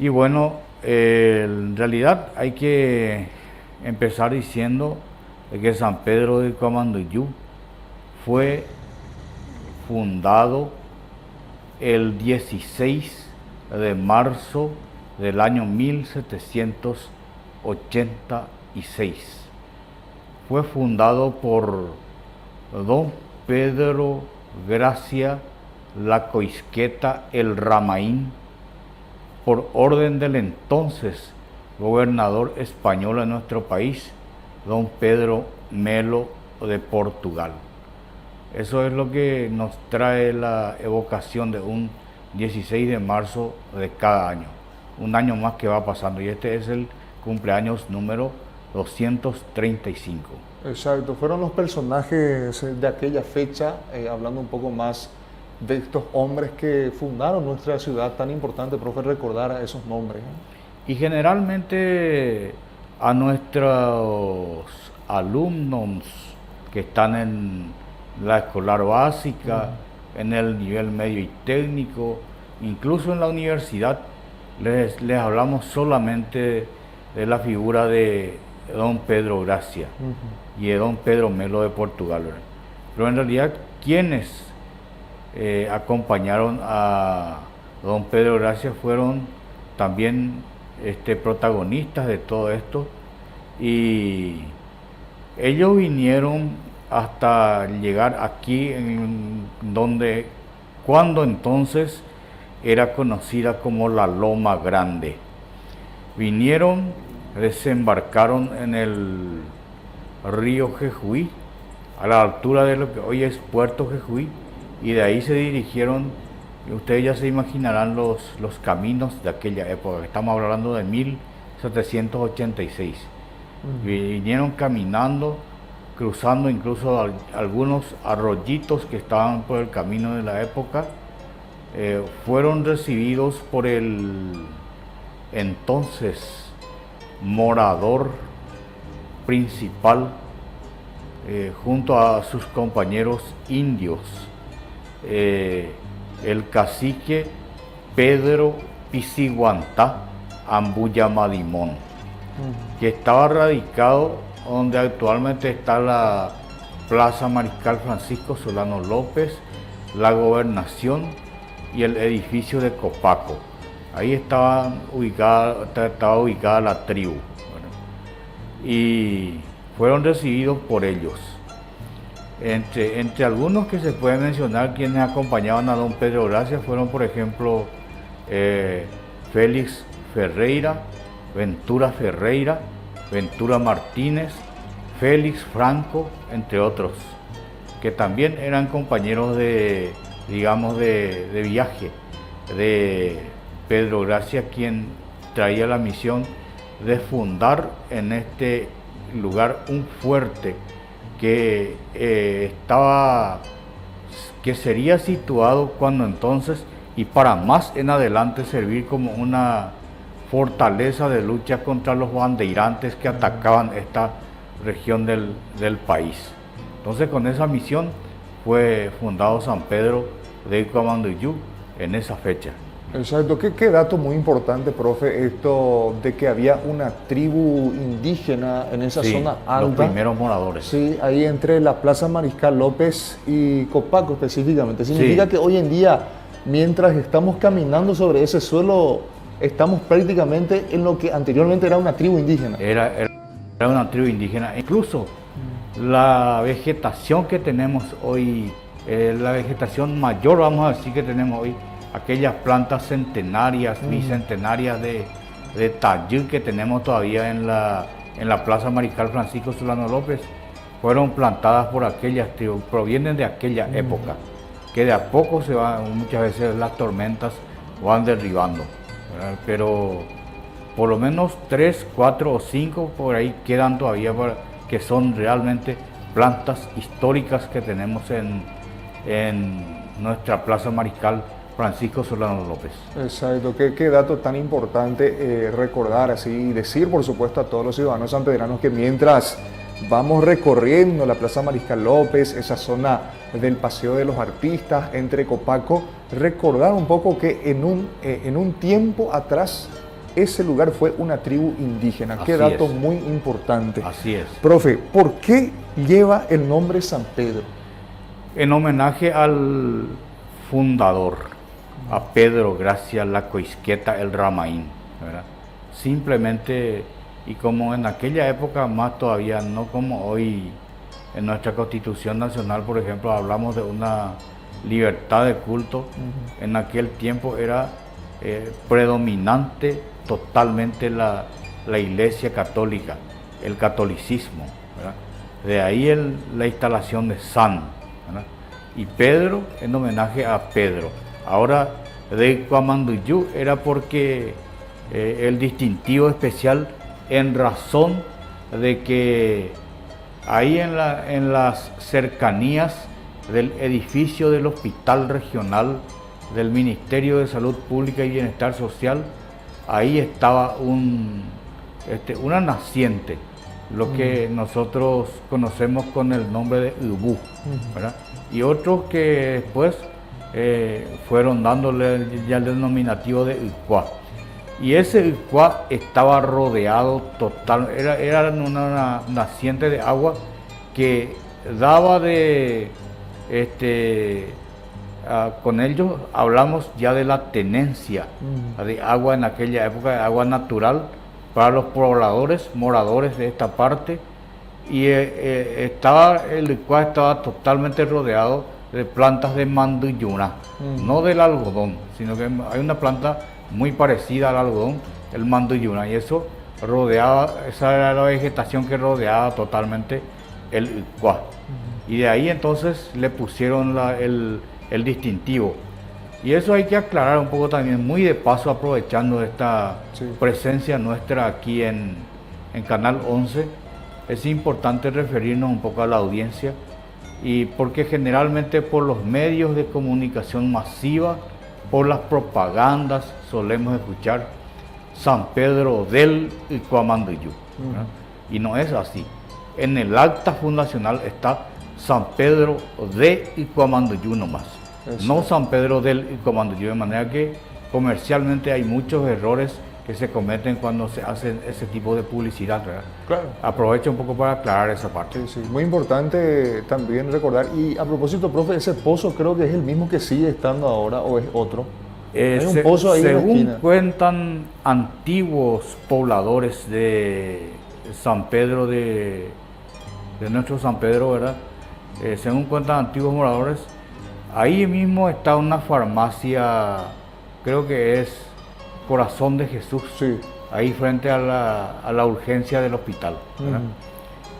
Y bueno, en realidad hay que empezar diciendo de que San Pedro de Camanduyú fue fundado el 16 de marzo del año 1786. Fue fundado por don Pedro Gracia Lacoisqueta el Ramaín, por orden del entonces gobernador español de nuestro país, don Pedro Melo de Portugal. Eso es lo que nos trae la evocación de un 16 de marzo de cada año. Un año más que va pasando, y este es el cumpleaños número 235. Exacto, fueron los personajes de aquella fecha, hablando un poco más de estos hombres que fundaron nuestra ciudad tan importante, profe, recordar a esos nombres. Y generalmente a nuestros alumnos que están en la escolar básica, en el nivel medio y técnico, incluso en la universidad, les hablamos solamente de la figura de don Pedro Gracia y de don Pedro Melo de Portugal, ¿verdad? Pero en realidad, ¿quiénes acompañaron a don Pedro Gracia fueron también protagonistas de todo esto? Y ellos vinieron hasta llegar aquí, cuando entonces era conocida como la Loma Grande. Vinieron, desembarcaron en el río Jejuí, a la altura de lo que hoy es Puerto Jejuí, y de ahí se dirigieron. Ustedes ya se imaginarán los caminos de aquella época, estamos hablando de 1786. Vinieron caminando, cruzando incluso algunos arroyitos que estaban por el camino de la época. Fueron recibidos por el entonces morador principal, junto a sus compañeros indios, el cacique Pedro Pisiguantá Ambuyamadimón, que estaba radicado donde actualmente está la Plaza Mariscal Francisco Solano López, la Gobernación y el edificio de Copaco. Ahí estaba ubicada la tribu. Bueno, y fueron recibidos por ellos. Entre algunos que se puede mencionar quienes acompañaban a don Pedro Gracia fueron, por ejemplo, Félix Ferreira, Ventura Ferreira, Ventura Martínez, Félix Franco, entre otros, que también eran compañeros de viaje de Pedro Gracia, quien traía la misión de fundar en este lugar un fuerte que sería situado cuando entonces y para más en adelante servir como una fortaleza de lucha contra los bandeirantes que atacaban esta región del país. Entonces, con esa misión fue fundado San Pedro de Camanduyú en esa fecha. Exacto. ¿Qué dato muy importante, profe, esto de que había una tribu indígena en esa zona alta? Los primeros moradores. Sí, ahí entre la Plaza Mariscal López y Copaco específicamente. Significa que hoy en día, mientras estamos caminando sobre ese suelo, estamos prácticamente en lo que anteriormente era una tribu indígena. Era una tribu indígena. Incluso la vegetación que tenemos hoy, la vegetación mayor, vamos a decir, que tenemos hoy, aquellas plantas centenarias, bicentenarias de tallud que tenemos todavía en la Plaza Mariscal Francisco Solano López, fueron plantadas por aquellas tribus, provienen de aquella época, que de a poco se van, muchas veces las tormentas van derribando, ¿verdad? Pero por lo menos 3, 4 o 5 por ahí quedan todavía, que son realmente plantas históricas que tenemos en nuestra Plaza Mariscal Francisco Solano López. Exacto, qué dato tan importante recordar así y decir, por supuesto, a todos los ciudadanos sanpedranos que mientras vamos recorriendo la Plaza Mariscal López, esa zona del Paseo de los Artistas, entre Copaco, recordar un poco que en un tiempo atrás ese lugar fue una tribu indígena. Qué Así dato es. muy importante. Así es. Profe, ¿por qué lleva el nombre San Pedro? En homenaje al fundador, a Pedro Gracia Lacoisqueta el Ramaín, ¿verdad? Simplemente, y como en aquella época más todavía, no como hoy en nuestra Constitución Nacional, por ejemplo, hablamos de una libertad de culto. En aquel tiempo era predominante totalmente la Iglesia Católica, el catolicismo, ¿verdad? De ahí la instalación de San, ¿verdad? Y Pedro en homenaje a Pedro. Ahora, de Cuamanduyú era porque el distintivo especial en razón de que ahí en las cercanías del edificio del Hospital Regional del Ministerio de Salud Pública y Bienestar Social, ahí estaba una naciente, lo que nosotros conocemos con el nombre de Ubú, ¿verdad? Y otros que después fueron dándole ya el denominativo de Ucuá. Y ese Ucuá estaba rodeado total, era una naciente de agua que daba con ellos hablamos ya de la tenencia de agua en aquella época, de agua natural para los pobladores, moradores de esta parte, y el Ucuá estaba totalmente rodeado de plantas de manduyuna, no del algodón, sino que hay una planta muy parecida al algodón, el manduyuna, y eso rodeaba, esa era la vegetación que rodeaba totalmente el Ucuá. Y de ahí entonces le pusieron el distintivo. Y eso hay que aclarar un poco también, muy de paso, aprovechando esta presencia nuestra aquí en Canal 11. Es importante referirnos un poco a la audiencia, y porque generalmente por los medios de comunicación masiva, por las propagandas, solemos escuchar San Pedro del Cuamanduyú, ¿verdad? Y no es así. En el acta fundacional está San Pedro de Cuamanduyú nomás, no San Pedro del Cuamanduyú, de manera que comercialmente hay muchos errores que se cometen cuando se hace ese tipo de publicidad, ¿verdad? Claro. Aprovecho un poco para aclarar esa parte. Sí, sí. Muy importante también recordar. Y a propósito, profe, ese pozo creo que es el mismo que sigue estando ahora, ¿o es otro? Hay un pozo ahí en la Según esquina. cuentan antiguos pobladores de San Pedro, de nuestro San Pedro, ¿verdad? Según cuentan antiguos moradores, ahí mismo está una farmacia, creo que es Corazón de Jesús, Sí. ahí frente a la urgencia del hospital, ¿verdad?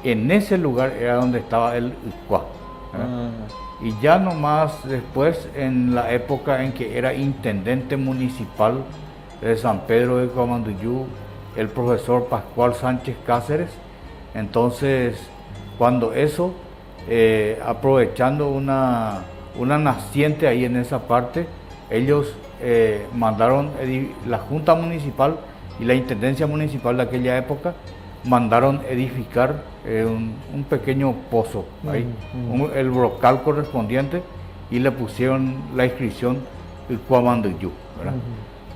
En ese lugar era donde estaba el Ucuá, ¿verdad? Y ya nomás después, en la época en que era intendente municipal de San Pedro de Cuamanduyú, el profesor Pascual Sánchez Cáceres, entonces cuando eso, aprovechando una naciente ahí en esa parte, ellos mandaron, la Junta Municipal y la Intendencia Municipal de aquella época, mandaron edificar un pequeño pozo ahí, el brocal correspondiente, y le pusieron la inscripción Cuamanduyú, ¿verdad?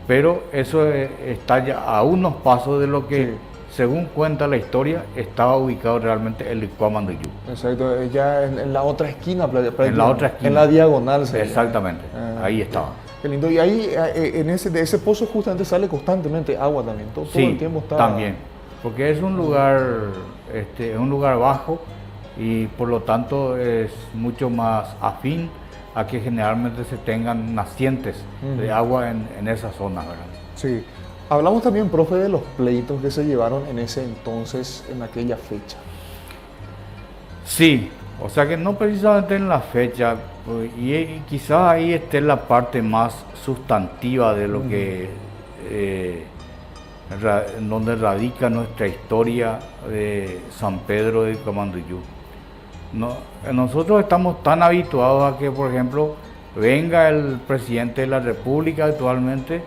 Pero eso está ya a unos pasos de lo que, según cuenta la historia, estaba ubicado realmente el Cuamanduyú. Exacto, ya en la otra esquina, En la otra esquina. En la diagonal. Exactamente, ahí estaba. Qué lindo. Y ahí, de ese pozo justamente sale constantemente agua también. Todo el tiempo está... también. Porque es un lugar bajo, y por lo tanto es mucho más afín a que generalmente se tengan nacientes de agua en esa zona, ¿verdad? Sí. Hablamos también, profe, de los pleitos que se llevaron en ese entonces, en aquella fecha. Sí, o sea que no precisamente en la fecha, y quizás ahí esté la parte más sustantiva de lo que... en donde radica nuestra historia de San Pedro de Cuamanduyú. Nosotros estamos tan habituados a que, por ejemplo, venga el presidente de la República actualmente,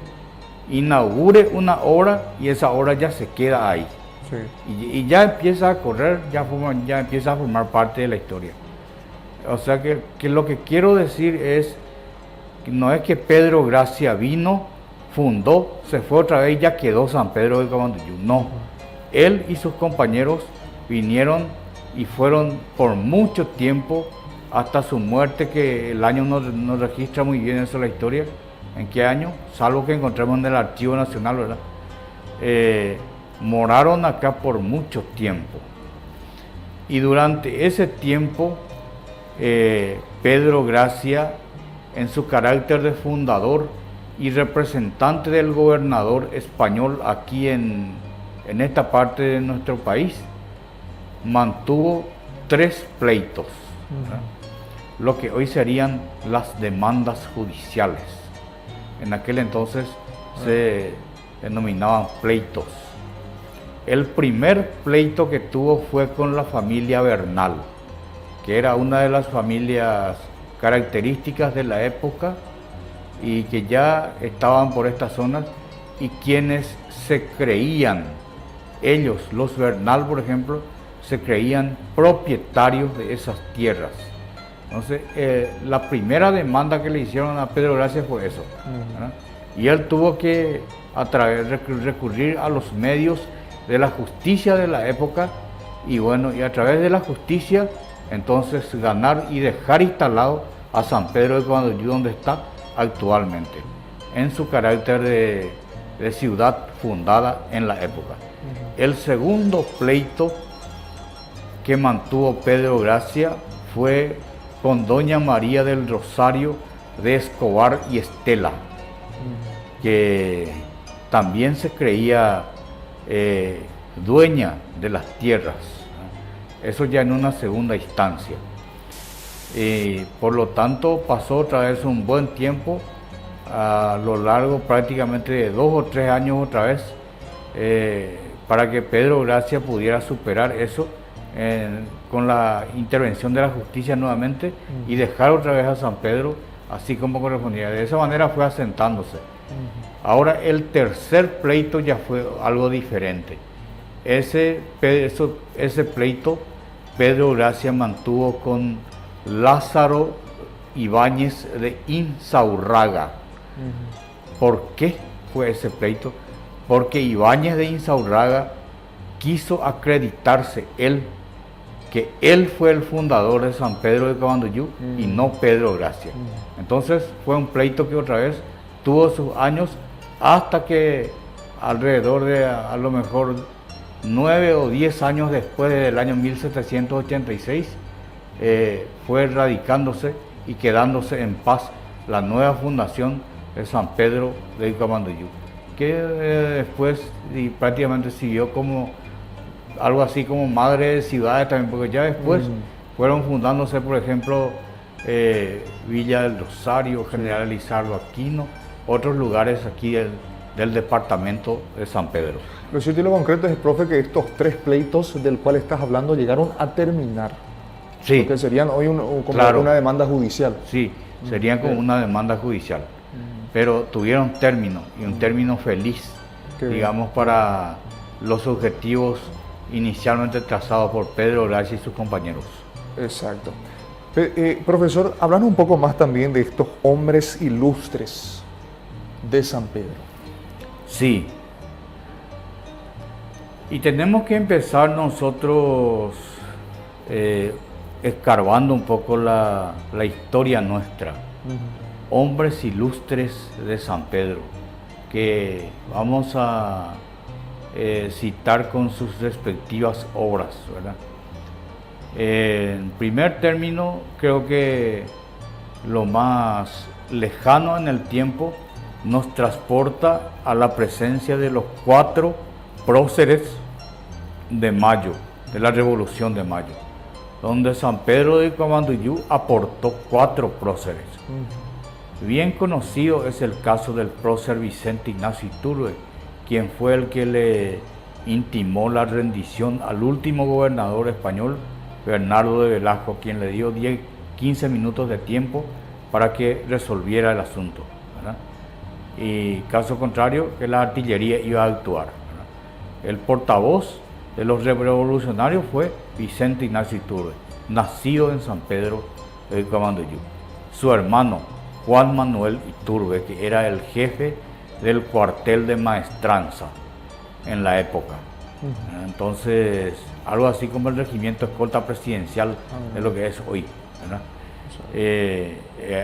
inaugure una obra y esa obra ya se queda ahí. Sí. Y ya empieza a correr, ya empieza a formar parte de la historia. O sea que lo que quiero decir es que no es que Pedro Gracia vino fundó, se fue otra vez y ya quedó San Pedro de Camanduyú. No, él y sus compañeros vinieron y fueron por mucho tiempo hasta su muerte, que el año no registra muy bien eso la historia, en qué año, salvo que encontremos en el Archivo Nacional, ¿verdad? Moraron acá por mucho tiempo. Y durante ese tiempo, Pedro Gracia, en su carácter de fundador y representante del gobernador español aquí en esta parte de nuestro país, mantuvo 3 pleitos, ¿verdad? Lo que hoy serían las demandas judiciales. En aquel entonces se denominaban pleitos. El primer pleito que tuvo fue con la familia Bernal, que era una de las familias características de la época y que ya estaban por estas zonas, y quienes se creían, ellos, los Bernal por ejemplo, se creían propietarios de esas tierras. Entonces, la primera demanda que le hicieron a Pedro Gracia fue eso, ¿verdad? Y él tuvo que recurrir a los medios de la justicia de la época, y bueno, y a través de la justicia, entonces ganar y dejar instalado a San Pedro de Camanduyú donde está actualmente, en su carácter de ciudad fundada en la época. El segundo pleito que mantuvo Pedro Gracia fue con doña María del Rosario de Escobar y Estela, que también se creía dueña de las tierras, ¿no? Eso ya en una segunda instancia. Por lo tanto, pasó otra vez un buen tiempo, a lo largo prácticamente de 2 o 3 años otra vez, para que Pedro Gracia pudiera superar eso con la intervención de la justicia nuevamente y dejar otra vez a San Pedro así como correspondía. De esa manera fue asentándose. Ahora el tercer pleito ya fue algo diferente. Ese pleito Pedro Gracia mantuvo con Lázaro Ibáñez de Insaurraga. ¿Por qué fue ese pleito? Porque Ibáñez de Insaurraga quiso acreditarse que él fue el fundador de San Pedro de Camanduyú y no Pedro Gracia. Entonces fue un pleito que otra vez tuvo sus años, hasta que alrededor de a lo mejor 9 o 10 años después del año 1786 fue radicándose y quedándose en paz la nueva fundación de San Pedro de Camanduyú, que después y prácticamente siguió como algo así como madre de ciudades también, porque ya después fueron fundándose, por ejemplo, Villa del Rosario, General Lizardo Aquino, otros lugares aquí del departamento de San Pedro. Lo cierto y lo concreto es, profe, que estos 3 pleitos del cual estás hablando llegaron a terminar. Sí. Porque serían hoy como Claro. una demanda judicial. Sí, serían como una demanda judicial, pero tuvieron término, y un término feliz, digamos, para los objetivos inicialmente trazados por Pedro Gracia y sus compañeros. Exacto. Profesor, hablando un poco más también de estos hombres ilustres de San Pedro. Sí. Y tenemos que empezar nosotros escarbando un poco la historia nuestra. Hombres ilustres de San Pedro, que vamos a citar con sus respectivas obras, ¿verdad? En primer término, creo que lo más lejano en el tiempo nos transporta a la presencia de los 4 próceres de Mayo, de la Revolución de Mayo, donde San Pedro de Camanduyú aportó 4 próceres. Bien conocido es el caso del prócer Vicente Ignacio Iturbe, quien fue el que le intimó la rendición al último gobernador español, Bernardo de Velasco, quien le dio 15 minutos de tiempo para que resolviera el asunto, ¿verdad? Y caso contrario, que la artillería iba a actuar, ¿verdad? El portavoz de los revolucionarios fue Vicente Ignacio Iturbe, nacido en San Pedro de Camanduyú. Su hermano, Juan Manuel Iturbe, que era el jefe del cuartel de maestranza en la época. Entonces, algo así como el regimiento escolta presidencial es lo que es hoy, ¿verdad?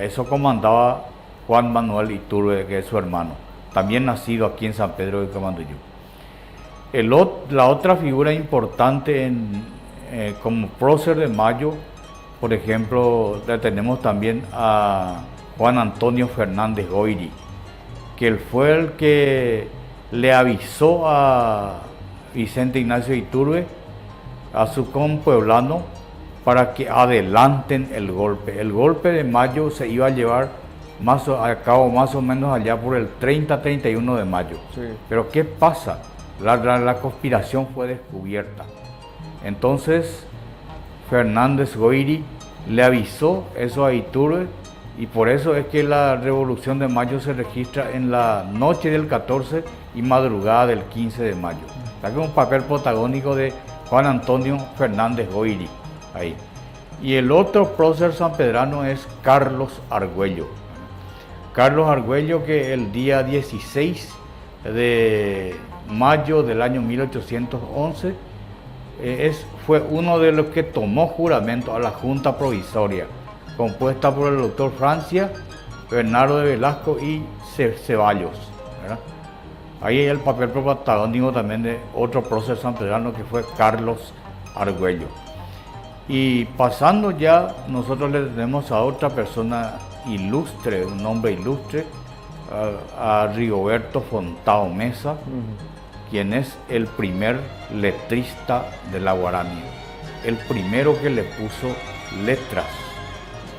Eso comandaba Juan Manuel Iturbe, que es su hermano, también nacido aquí en San Pedro de Camanduyú. La otra figura importante como prócer de Mayo, por ejemplo, tenemos también a Juan Antonio Fernández Goyri, que él fue el que le avisó a Vicente Ignacio Iturbe, a su compueblano, para que adelanten el golpe. El golpe de Mayo se iba a llevar a cabo más o menos allá por el 30-31 de mayo. Sí. Pero ¿qué pasa? La conspiración fue descubierta. Entonces Fernández Goyri le avisó eso a Iturbe, y por eso es que la Revolución de Mayo se registra en la noche del 14 y madrugada del 15 de mayo. Está con un papel protagónico de Juan Antonio Fernández Goyri ahí. Y el otro prócer sanpedrano es Carlos Argüello. Carlos Argüello, que el día 16 de mayo del año 1811 fue uno de los que tomó juramento a la Junta Provisoria, compuesta por el doctor Francia, Bernardo de Velasco y Ceballos, ¿verdad? Ahí hay el papel protagónico también de otro prócer sanpedrano que fue Carlos Argüello. Y pasando ya, nosotros le tenemos a otra persona ilustre, un hombre ilustre, a Rigoberto Fontao Mesa, quien es el primer letrista de la guarania, el primero que le puso letras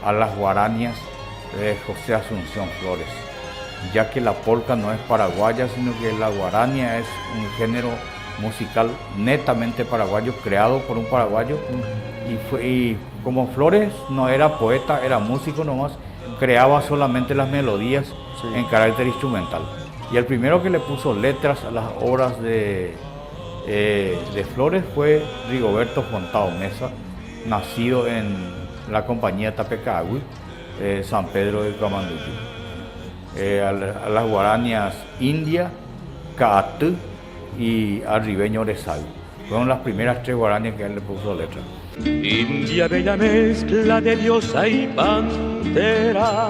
a las guaranias de José Asunción Flores, ya que la polca no es paraguaya, sino que la guarania es un género musical netamente paraguayo, creado por un paraguayo, y como Flores no era poeta, era músico nomás, creaba solamente las melodías en carácter instrumental. Y el primero que le puso letras a las obras de Flores fue Rigoberto Fontao Mesa, nacido en la compañía Tapecagüi, San Pedro de Camanduyú. A las guaranias India, Caatú y Arribeño Oresavi. Fueron las primeras tres guaranias que él le puso letras. India, bella mezcla de diosa y pantera,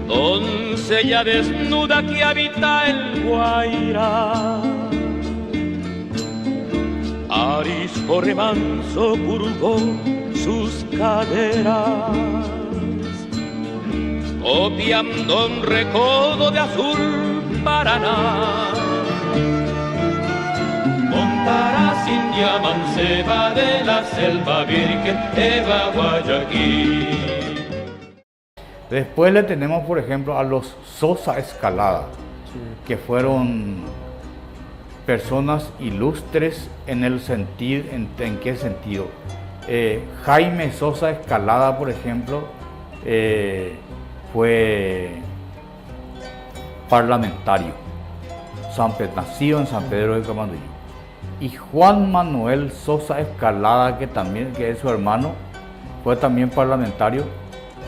doncella desnuda que habita el Guairá. Arisco remanso curvó sus caderas, copiando un recodo de azul Paraná. Montaraz, India, manceba de la selva virgen, Eva, Guayaquil. Después le tenemos, por ejemplo, a los Sosa Escalada, que fueron personas ilustres en el sentido, ¿en qué sentido? Jaime Sosa Escalada, por ejemplo, fue parlamentario, nacido en San Pedro de Camanduyú. Y Juan Manuel Sosa Escalada, que es su hermano, fue también parlamentario.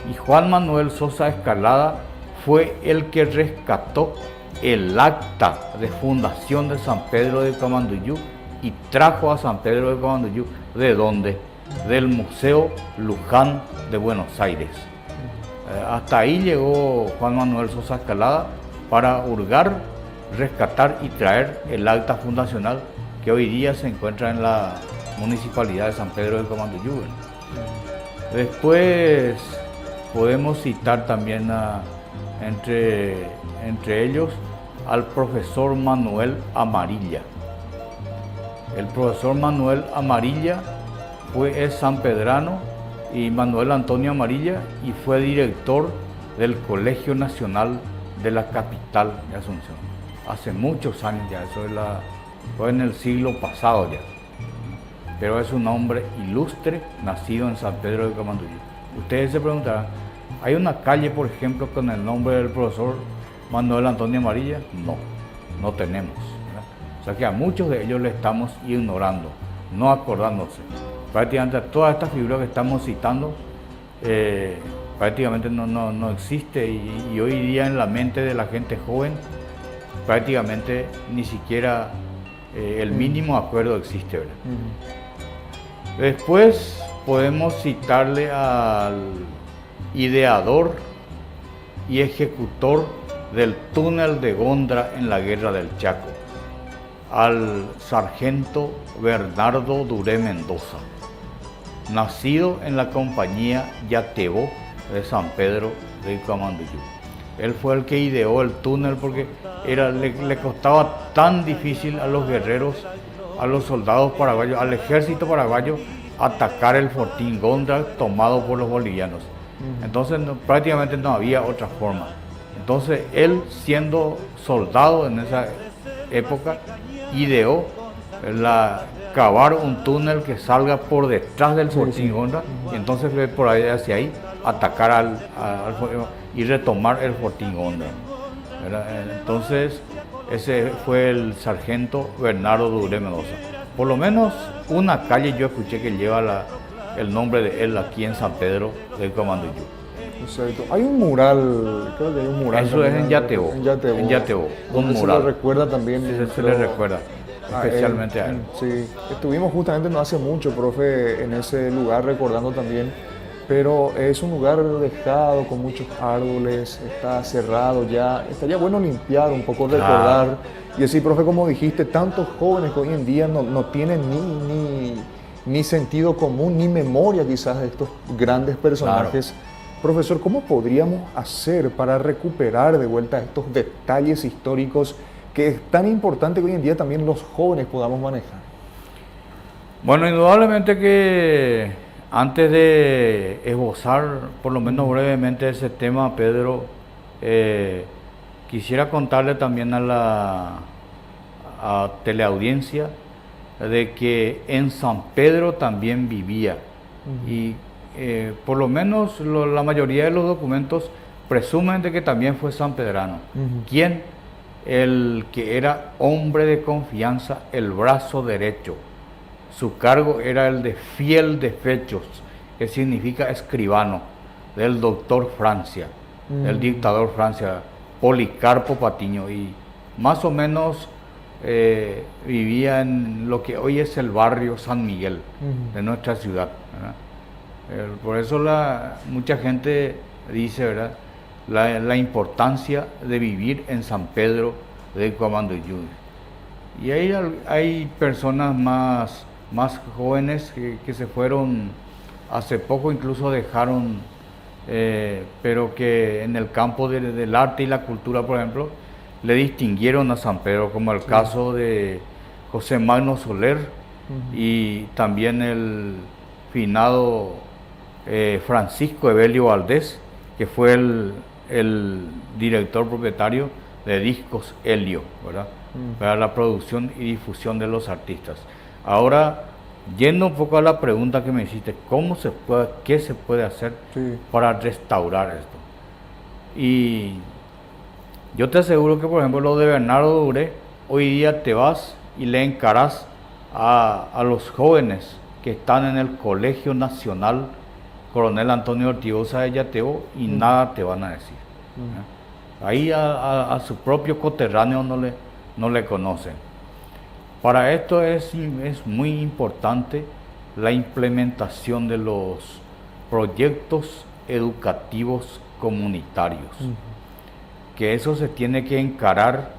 Y Juan Manuel Sosa Escalada fue el que rescató el acta de fundación de San Pedro de Camanduyú y trajo a San Pedro de Camanduyú, ¿de dónde? Del Museo Luján de Buenos Aires. Hasta ahí llegó Juan Manuel Sosa Escalada para hurgar, rescatar y traer el acta fundacional que hoy día se encuentra en la municipalidad de San Pedro de Camanduyú. Después podemos citar también entre ellos al profesor Manuel Amarilla. El profesor Manuel Amarilla es sanpedrano, y Manuel Antonio Amarilla, y fue director del Colegio Nacional de la capital de Asunción. Hace muchos años ya, fue en el siglo pasado ya. Pero es un hombre ilustre, nacido en San Pedro de Camanduyú. Ustedes se preguntarán, ¿hay una calle, por ejemplo, con el nombre del profesor Manuel Antonio Amarilla? No, no tenemos, ¿verdad? O sea que a muchos de ellos le estamos ignorando, no acordándose. Prácticamente todas estas figuras que estamos citando prácticamente no existe y hoy día en la mente de la gente joven prácticamente ni siquiera el mínimo acuerdo existe, ¿verdad? Después podemos citarle al ideador y ejecutor del túnel de Gondra en la Guerra del Chaco, al sargento Bernardo Duré Mendoza, nacido en la compañía Yatebó de San Pedro de Camanduyú. Él fue el que ideó el túnel porque le costaba tan difícil a los guerreros, a los soldados paraguayos, al ejército paraguayo atacar el fortín Gondra tomado por los bolivianos. Entonces prácticamente no había otra forma. Entonces él, siendo soldado en esa época, ideó cavar un túnel que salga por detrás del fortín Gondra y entonces por ahí hacia ahí atacar y retomar el fortín Gondra. Entonces ese fue el sargento Bernardo Duré Mendoza. Por lo menos una calle yo escuché que lleva el nombre de él aquí en San Pedro del Camanduyú. Exacto. Hay un mural, creo que hay un mural. Eso es en Yatebó. En Yatebó. Un mural. Se le recuerda también. Sí, se le recuerda, especialmente a él. Sí, estuvimos justamente no hace mucho, profe, en ese lugar recordando también, pero es un lugar dejado con muchos árboles, está cerrado ya, estaría bueno limpiar un poco, recordar. Y así, profe, como dijiste, tantos jóvenes que hoy en día no tienen ni sentido común, ni memoria quizás de estos grandes personajes. Claro. Profesor, ¿cómo podríamos hacer para recuperar de vuelta estos detalles históricos que es tan importante que hoy en día también los jóvenes podamos manejar? Bueno, indudablemente que antes de esbozar, por lo menos brevemente, ese tema, Pedro, quisiera contarle también a la teleaudiencia de que en San Pedro también vivía y por lo menos la mayoría de los documentos presumen de que también fue sanpedrano. ¿Quién? El que era hombre de confianza, el brazo derecho. Su cargo era el de fiel de fechos, que significa escribano, del doctor Francia, del dictador Francia, Policarpo Patiño, y más o menos vivía en lo que hoy es el barrio San Miguel de nuestra ciudad, ¿verdad? Por eso mucha gente dice, ¿verdad?, la importancia de vivir en San Pedro de Camanduyú. Y hay personas más jóvenes que se fueron hace poco, incluso dejaron, pero que en el campo del arte y la cultura, por ejemplo, le distinguieron a San Pedro, como el caso de José Magno Soler y también el finado Francisco Evelio Valdés, que fue el director propietario de Discos Helio, ¿verdad?, para la producción y difusión de los artistas. Ahora, yendo un poco a la pregunta que me hiciste, ¿qué se puede hacer para restaurar esto? Y yo te aseguro que, por ejemplo, lo de Bernardo Duré, hoy día te vas y le encarás a los jóvenes que están en el Colegio Nacional Coronel Antonio Ortigosa de Yatebó y nada te van a decir. Ahí a su propio coterráneo no le conocen. Para esto es muy importante la implementación de los proyectos educativos comunitarios, que eso se tiene que encarar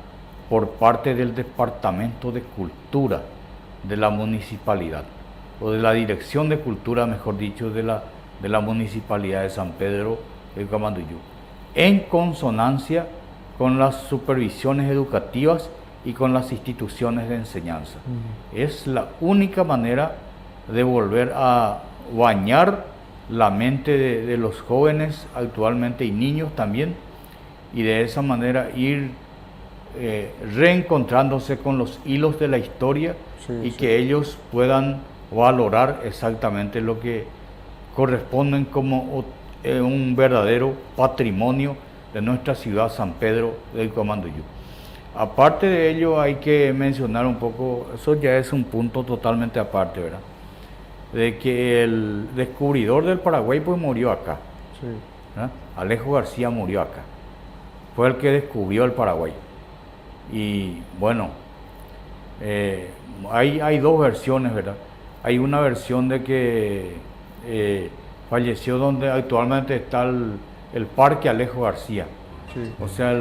por parte del Departamento de Cultura de la Municipalidad, o de la Dirección de Cultura, mejor dicho, de la Municipalidad de San Pedro de Camanduyú, en consonancia con las supervisiones educativas y con las instituciones de enseñanza. Es la única manera de volver a bañar la mente de los jóvenes actualmente y niños también, y de esa manera ir reencontrándose con los hilos de la historia que ellos puedan valorar exactamente lo que corresponden como un verdadero patrimonio de nuestra ciudad San Pedro del Camanduyú. Aparte de ello, hay que mencionar un poco, eso ya es un punto totalmente aparte, ¿verdad?, de que el descubridor del Paraguay pues murió acá. ¿verdad? Alejo García murió acá. Fue el que descubrió el Paraguay. Y bueno, hay dos versiones, ¿verdad? Hay una versión de que falleció donde actualmente está el Parque Alejo García. Sí. O sea,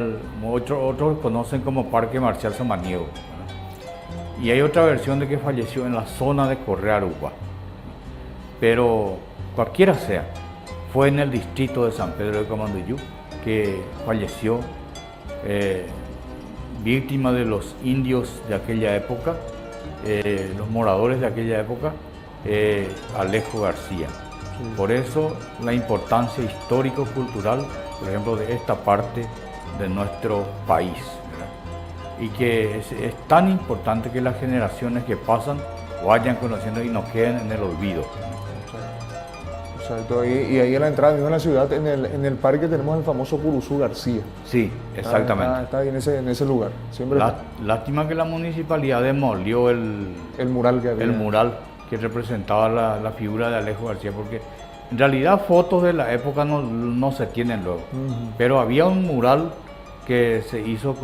otros conocen como Parque Marcial Samaniego, ¿verdad? Y hay otra versión de que falleció en la zona de Correa Aruba. Pero cualquiera sea, fue en el distrito de San Pedro de Comandillú que falleció, víctima de los indios de aquella época, los moradores de aquella época, Alejo García. Sí. Por eso la importancia histórico-cultural, por ejemplo, de esta parte de nuestro país, ¿verdad? Y que es tan importante que las generaciones que pasan vayan conociendo y no queden en el olvido. Exacto. Y ahí en la entrada mismo en la ciudad, en el parque, tenemos el famoso Curuzú García. Sí, exactamente. Está ahí en ese lugar. Siempre Lástima que la municipalidad demolió el mural que había. el mural que representaba la figura de Alejo García, porque en realidad fotos de la época no se tienen luego, pero había un mural que se hizo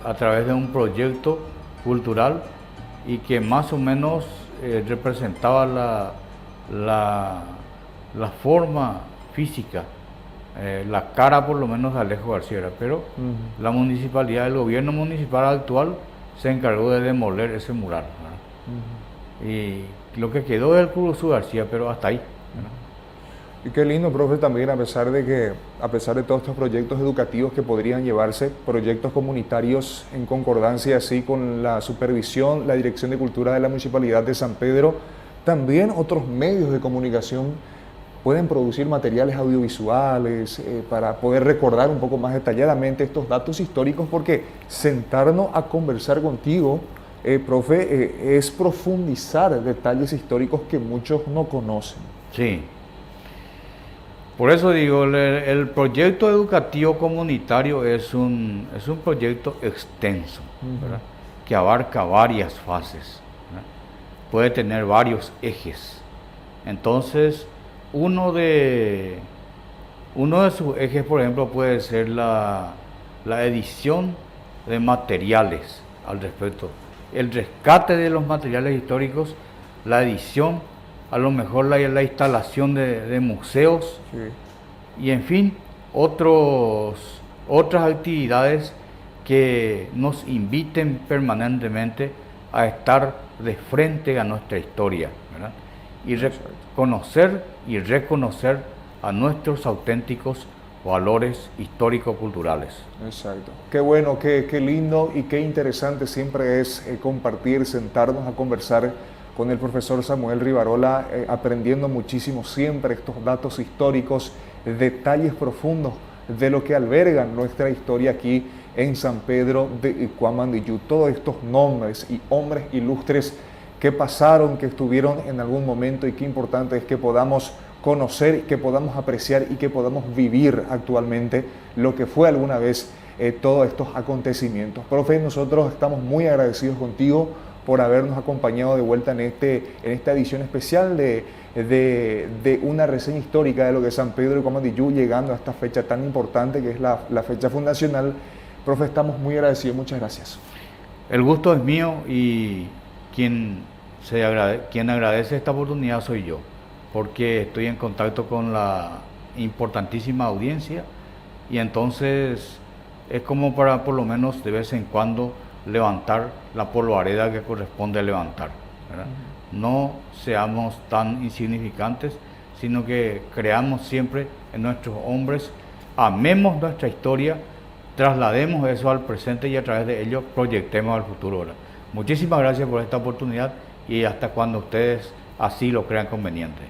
a través de un proyecto cultural y que más o menos representaba la forma física, la cara por lo menos de Alejo García, pero la municipalidad, el gobierno municipal actual se encargó de demoler ese mural, ¿verdad? Y lo que quedó es el Curuzú García, pero hasta ahí, ¿verdad? Y qué lindo, profe, también a pesar de todos estos proyectos educativos que podrían llevarse, proyectos comunitarios en concordancia así con la supervisión, la Dirección de Cultura de la Municipalidad de San Pedro, también otros medios de comunicación pueden producir materiales audiovisuales para poder recordar un poco más detalladamente estos datos históricos, porque sentarnos a conversar contigo, profe, es profundizar detalles históricos que muchos no conocen. Sí. Por eso digo, el proyecto educativo comunitario es un proyecto extenso, ¿verdad? Que abarca varias fases, ¿verdad? Puede tener varios ejes. Entonces, uno de sus ejes, por ejemplo, puede ser la edición de materiales al respecto, el rescate de los materiales históricos, la edición, a lo mejor la instalación de museos, sí. Y en fin, otras actividades que nos inviten permanentemente a estar de frente a nuestra historia, ¿verdad? Y reconocer a nuestros auténticos valores histórico-culturales. Exacto. Qué bueno, qué lindo y qué interesante siempre es compartir, sentarnos a conversar con el profesor Samuel Rivarola, aprendiendo muchísimo siempre estos datos históricos, detalles profundos de lo que alberga nuestra historia aquí en San Pedro de Cuamandiyú. Todos estos nombres y hombres ilustres que pasaron, que estuvieron en algún momento, y qué importante es que podamos conocer, que podamos apreciar y que podamos vivir actualmente lo que fue alguna vez todos estos acontecimientos. Profe, nosotros estamos muy agradecidos contigo por habernos acompañado de vuelta en esta edición especial de una reseña histórica de lo que es San Pedro de Cuamandiyú, llegando a esta fecha tan importante que es la fecha fundacional. Profe, estamos muy agradecidos, muchas gracias. El gusto es mío, y quien agradece esta oportunidad soy yo, porque estoy en contacto con la importantísima audiencia, y entonces es como para por lo menos de vez en cuando levantar la polvareda que corresponde levantar, ¿verdad? No seamos tan insignificantes, sino que creamos siempre en nuestros hombres, amemos nuestra historia, traslademos eso al presente y a través de ello proyectemos al futuro, ¿verdad? Muchísimas gracias por esta oportunidad, y hasta cuando ustedes así lo crean conveniente.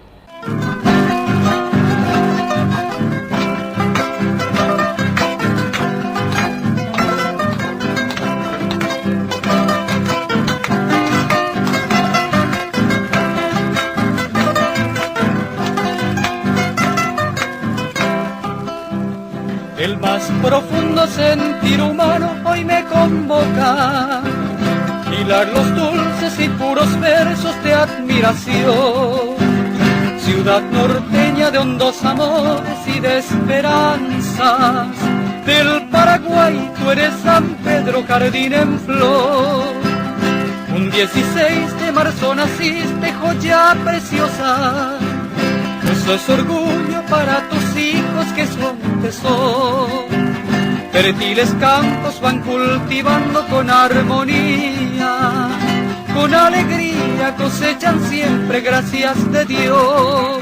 El más profundo sentir humano hoy me convoca, hilar los dulces y puros versos de admiración, ciudad norteña de hondos amores y de esperanzas. Del Paraguay tú eres San Pedro, jardín en flor. Un 16 de marzo naciste, joya preciosa. Eso es orgullo para tus hijos que son tesoro. Fértiles campos van cultivando con armonía. Con alegría cosechan siempre gracias de Dios.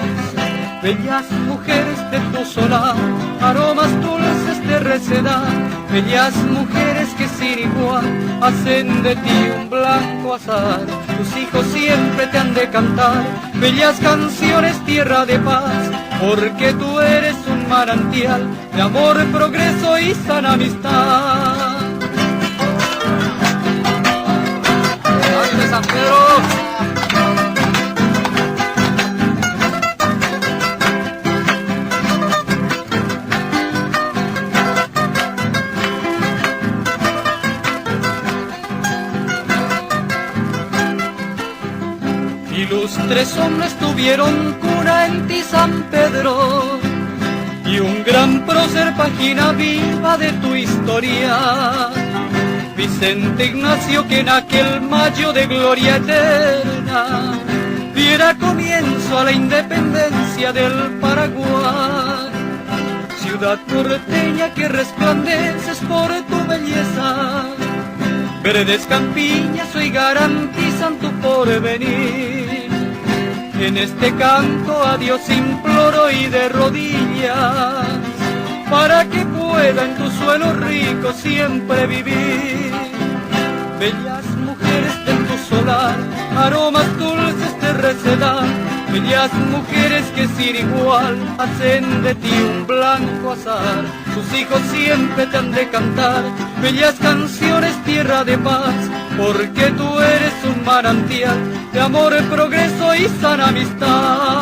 Bellas mujeres de tu solar, aromas dulces de recedad. Bellas mujeres que sin igual hacen de ti un blanco azar. Tus hijos siempre te han de cantar bellas canciones, tierra de paz, porque tú eres un manantial de amor, progreso y sana amistad. ¡Ay, de San Pedro! Ilustres hombres tuvieron cuna en ti, San Pedro, y un gran prócer página viva de tu historia. Vicente Ignacio, que en aquel mayo de gloria eterna diera comienzo a la independencia del Paraguay. Ciudad porteña que resplandeces por tu belleza, verdes campiñas hoy garantizan tu porvenir. En este canto a Dios imploro y de rodillas, para que pueda en tu suelo rico siempre vivir. Bellas mujeres de tu solar, aromas dulces de recedad. Bellas mujeres que sin igual hacen de ti un blanco azar. Tus hijos siempre te han de cantar bellas canciones, tierra de paz, porque tú eres un manantial de amor, progreso y sana amistad.